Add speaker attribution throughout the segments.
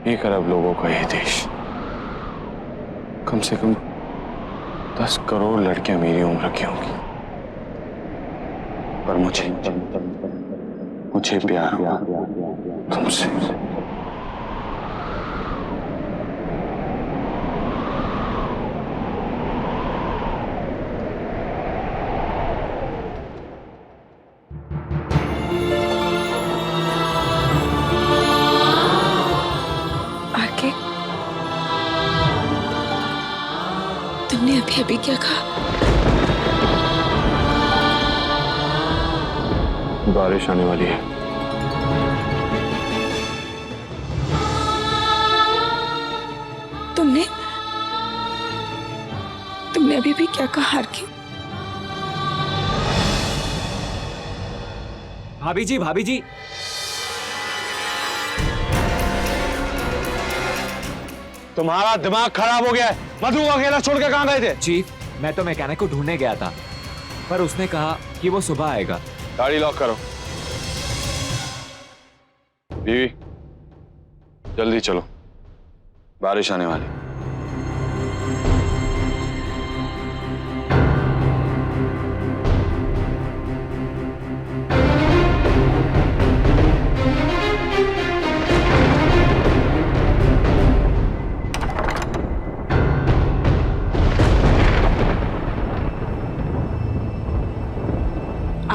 Speaker 1: 1 अरब लोगों का ये देश, कम से कम 10 करोड़ लड़कियां मेरी उम्र की होंगी, पर मुझे प्यार हुआ तुमसे।
Speaker 2: तुमने अभी अभी क्या कहा?
Speaker 1: बारिश आने वाली है।
Speaker 2: तुमने अभी भी क्या कहा आरके?
Speaker 3: भाभी जी, भाभी जी,
Speaker 1: तुम्हारा दिमाग खराब हो गया है। मधु को अकेला छोड़ के कहां गए थे?
Speaker 3: चीफ, मैं तो मैकेनिक को ढूंढने गया था, पर उसने कहा कि वो सुबह आएगा।
Speaker 1: गाड़ी लॉक करो। बीवी, जल्दी चलो, बारिश आने वाली।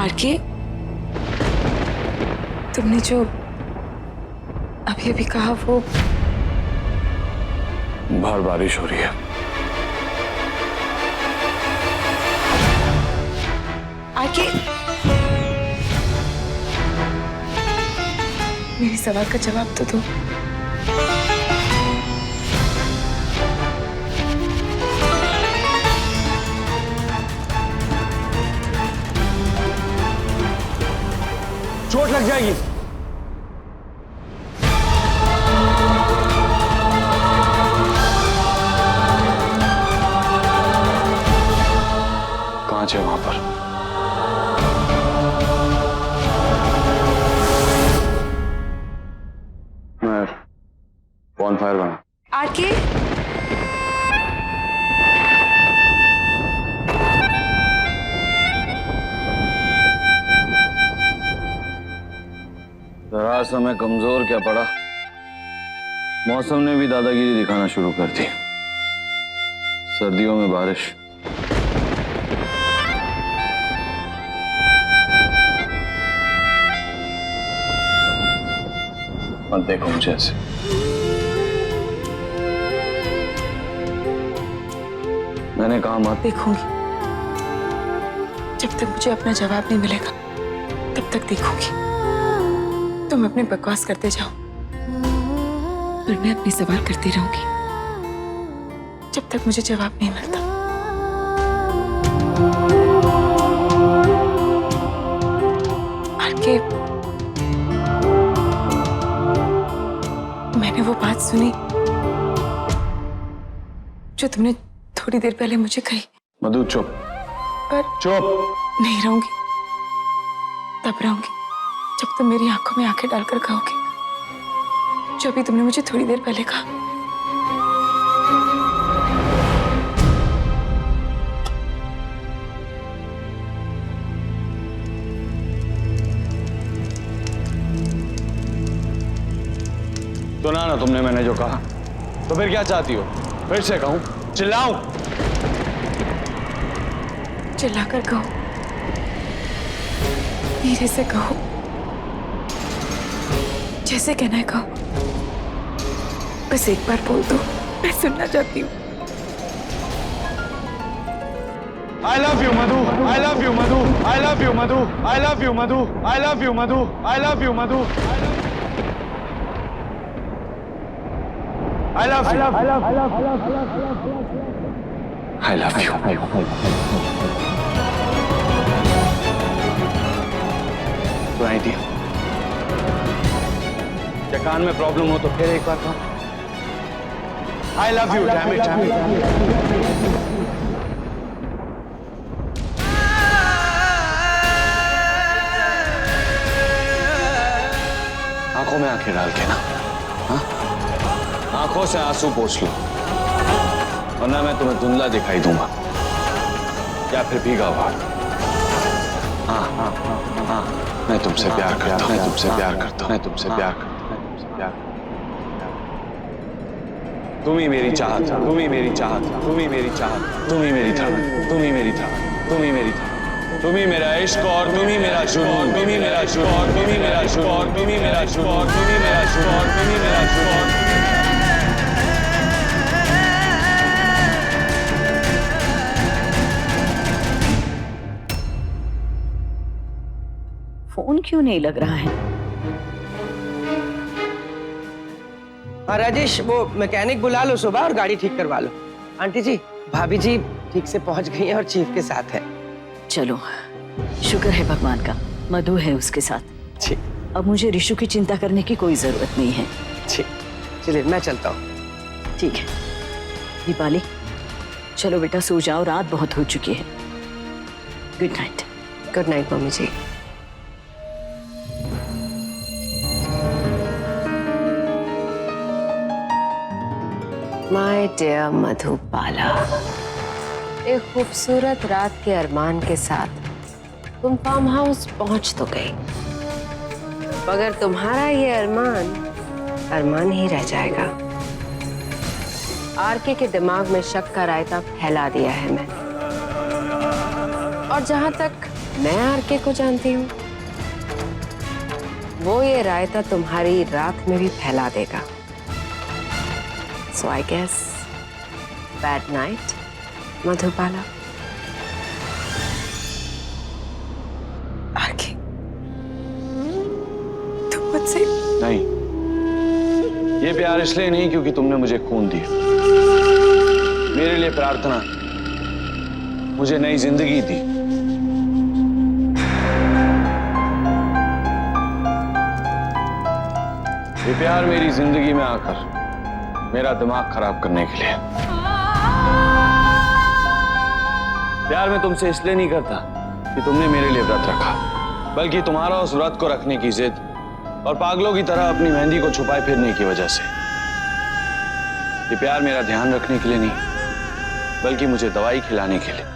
Speaker 2: आरके, तुमने जो अभी अभी कहा वो
Speaker 1: बाहर बारिश हो रही है।
Speaker 2: आरके, मेरे सवाल का जवाब तो दो।
Speaker 1: चोट लग जाएगी। कांच है वहां पर। मैं बॉनफायर बना।
Speaker 2: आरके,
Speaker 1: जरा समय कमजोर क्या पड़ा, मौसम ने भी दादागिरी दिखाना शुरू कर दी। सर्दियों में बारिश, मत देखो मुझे ऐसे। मैंने कहा मत।
Speaker 2: देखूंगी, जब तक मुझे अपना जवाब नहीं मिलेगा तब तक देखूंगी। तुम अपने बकवास करते जाओ और मैं अपने सवाल करती रहूंगी जब तक मुझे जवाब नहीं मिलता। आरके, मैंने वो बात सुनी जो तुमने थोड़ी देर पहले मुझे कही।
Speaker 1: मधु चुप।
Speaker 2: पर
Speaker 1: चुप।
Speaker 2: नहीं रहूंगी, तब रहूंगी जब तुम मेरी आंखों में आंखें डालकर कहोगे जो अभी तुमने मुझे थोड़ी देर पहले कहा।
Speaker 1: सुना ना तुमने मैंने जो कहा, तो फिर क्या चाहती हो? फिर से कहूं? चिल्लाऊं?
Speaker 2: चिल्लाकर कहो, धीरे से कहो, जैसे कहना है कहो। बस एक बार बोल दो, मैं सुनना चाहती हूँ।
Speaker 1: I love you Madhu, I love you Madhu, I love you Madhu, I love you Madhu, I love you Madhu, I love you Madhu, I love you, I love you। सुनाई दिया? क्या कान में प्रॉब्लम हो तो फिर एक बार कहो। I love you, damn it, damn it। आंखों में आंखें डाल के ना, हाँ? आंखों से आंसू पोंछ लो, वरना मैं तुम्हें धुंधला दिखाई दूंगा या फिर भीगा हुआ। हाँ हाँ हाँ हाँ, मैं तुमसे प्यार करता हूँ, मैं तुमसे प्यार करता हूँ, मैं तुमसे प्यार करता हूँ, मैं तुमसे प्यार करता हूँ। तुम ही मेरी चाहत, तुम ही मेरी चाहत, तुम ही मेरी चाहत, तुम ही मेरी धड़कन, तुम ही मेरी धड़कन, तुम ही मेरी धड़कन, तुम ही मेरा इश्क और तुम ही मेरा जुनून, तुम ही मेरा जुनून, तुम ही मेरा जुनून, तुम ही मेरा जुनून, तुम ही मेरा जुनून, तुम ही मेरा जुनून।
Speaker 4: फोन क्यों नहीं लग रहा है?
Speaker 5: हाँ राजेश, वो मैकेनिक बुला लो सुबह और गाड़ी ठीक करवा लो। आंटी जी, भाभी जी ठीक से पहुंच गई हैं और चीफ के साथ है।
Speaker 4: चलो, शुक्र है भगवान का, मधु है उसके साथ।
Speaker 5: ठीक,
Speaker 4: अब मुझे रिशु की चिंता करने की कोई जरूरत नहीं है।
Speaker 5: ठीक, चलिए मैं चलता हूँ।
Speaker 4: ठीक है दीपाली, चलो बेटा सो जाओ, रात बहुत हो चुकी है। Good night.
Speaker 5: Good night mummy ji. My dear Madhubala, एक खूबसूरत रात के अरमान के साथ तुम फार्म हाउस पहुंच तो गई, मगर तुम्हारा ये अरमान अरमान ही रह जाएगा। आरके के दिमाग में शक का रायता फैला दिया है मैंने, और जहां तक मैं आरके को जानती हूँ, वो ये रायता तुम्हारी रात में भी फैला देगा। So I guess bad night, Madhubala.
Speaker 2: RK, तुम मुझसे
Speaker 1: नहीं, ये प्यार इसलिए नहीं क्योंकि तुमने मुझे खून दिया। मेरे लिए प्रार्थना, मुझे नई जिंदगी दी। ये प्यार मेरी जिंदगी में आकर मेरा दिमाग खराब करने के लिए। प्यार मैं तुमसे इसलिए नहीं करता कि तुमने मेरे लिए व्रत रखा, बल्कि तुम्हारा उस व्रत को रखने की जिद और पागलों की तरह अपनी मेहंदी को छुपाए फिरने की वजह से। ये प्यार मेरा ध्यान रखने के लिए नहीं, बल्कि मुझे दवाई खिलाने के लिए,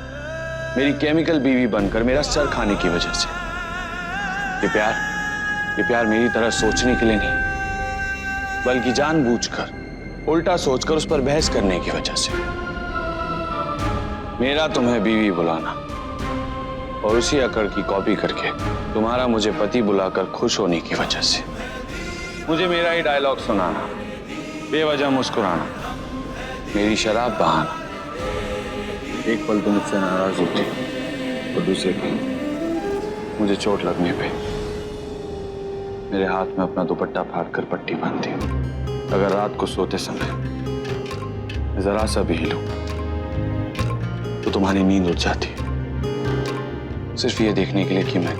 Speaker 1: मेरी केमिकल बीवी बनकर मेरा सर खाने की वजह से। ये प्यार मेरी तरह सोचने के लिए नहीं, बल्कि जानबूझकर उल्टा सोचकर उस पर बहस करने की वजह से। मेरा तुम्हें बीवी बुलाना और उसी अकड़ की कॉपी करके तुम्हारा मुझे पति बुलाकर खुश होने की वजह से। मुझे मेरा ही डायलॉग सुनाना, बेवजह मुस्कुराना, मेरी शराब बहाना। एक पल तुम मुझसे नाराज होती और दूसरे पल मुझे चोट लगने पे मेरे हाथ में अपना दुपट्टा फाड़कर पट्टी बांधती हो। अगर रात को सोते समय जरा सा भी हिलूं तो तुम्हारी नींद उड़ जाती है, सिर्फ ये देखने के लिए कि मैं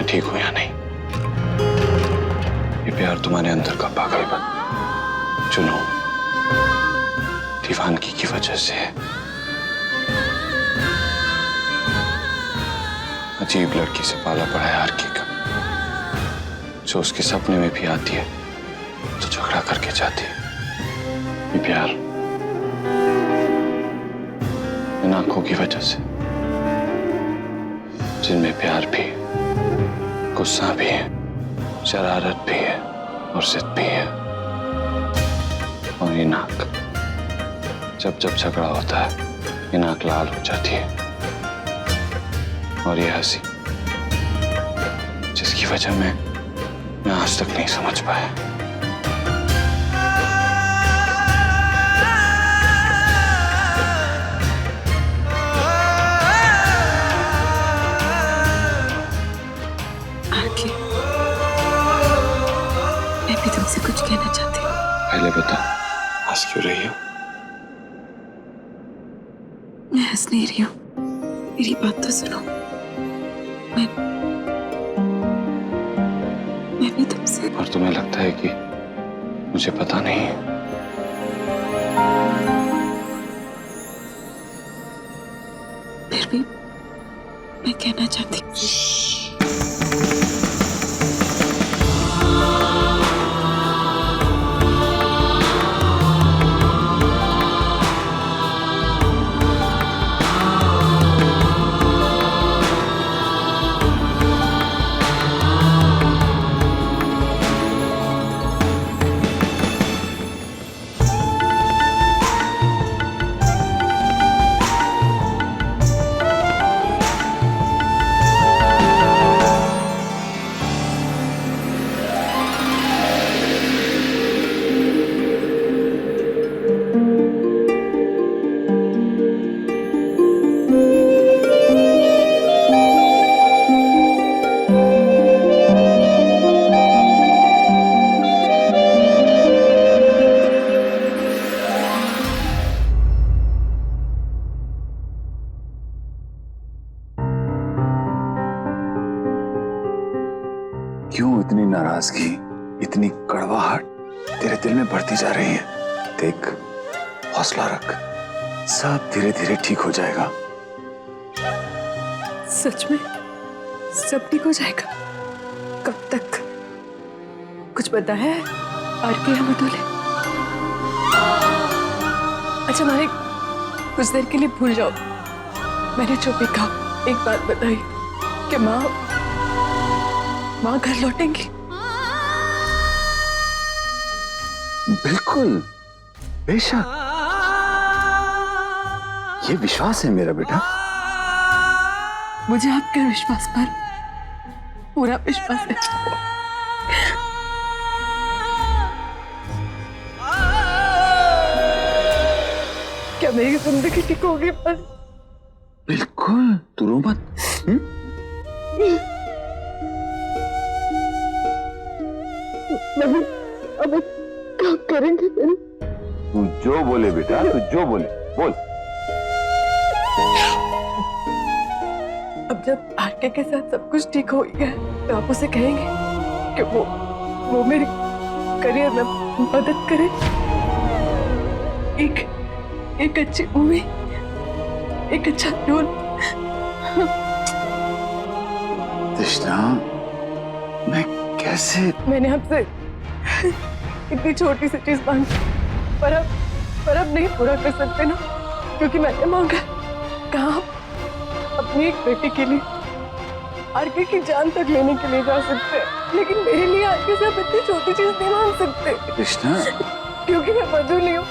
Speaker 1: ठीक हूं या नहीं। ये प्यार तुम्हारे अंदर का पागलपन, चुनो दीवानगी की वजह से है। अजीब लड़की से पाला पड़ा है आरके का, जो उसके सपने में भी आती है तो झगड़ा करके जाती है। ये प्यार इन आंखों की वजह से, जिनमें प्यार भी, गुस्सा भी है, शरारत भी है और जिद भी है। और ये नाक, जब जब झगड़ा होता है ये नाक लाल हो जाती है। और ये हंसी, जिसकी वजह मैं आज तक नहीं समझ पाया।
Speaker 2: आरके, मैं भी तुमसे कुछ कहना चाहती हूँ।
Speaker 1: पहले बता, हंस क्यों रही हो?
Speaker 2: मैं हंस नहीं रही हूँ, मेरी बात तो सुनो। मैं भी तुमसे।
Speaker 1: और तुम्हें लगता है कि मुझे पता नहीं है?
Speaker 2: फिर भी मैं कहना चाहती हूँ।
Speaker 1: क्यों इतनी नाराजगी, इतनी कड़वाहट तेरे दिल में बढ़ती जा रही है? देख, हौसला रख, सब धीरे धीरे ठीक हो जाएगा।
Speaker 2: सच में सब ठीक हो जाएगा? कब तक? कुछ पता है आरके या मधुले? अच्छा मालिक, कुछ देर के लिए भूल जाओ, मैंने जो भी कहा। एक बात बताइए कि माँ घर लौटेंगी?
Speaker 1: बिल्कुल, बेशक, ये विश्वास है मेरा बेटा।
Speaker 2: मुझे आपके विश्वास पर पूरा विश्वास है। क्या मेरी जिंदगी ठीक होगी? पर
Speaker 1: बिल्कुल, तू रो मत।
Speaker 2: अब क्या करेंगे फिर?
Speaker 1: तू जो बोले बेटा, तू जो बोले बोल।
Speaker 2: अब जब आरके के साथ सब कुछ ठीक हो गया है, तो आप उसे कहेंगे कि वो मेरे करियर में मदद करे। एक अच्छी मूवी, एक अच्छा रोल।
Speaker 1: तृष्णा, मैं कैसे?
Speaker 2: मैंने आपसे इतनी छोटी सी चीज मांगी, पर अब नहीं पूरा कर सकते ना, क्योंकि मैंने मांगा। कहा अपनी एक बेटी के लिए आरके की जान तक लेने के लिए जा सकते हैं, लेकिन मेरे लिए आरके से आप इतनी छोटी चीज नहीं मांग सकते।
Speaker 1: कृष्णा,
Speaker 2: क्योंकि मैं मधु नहीं हूँ,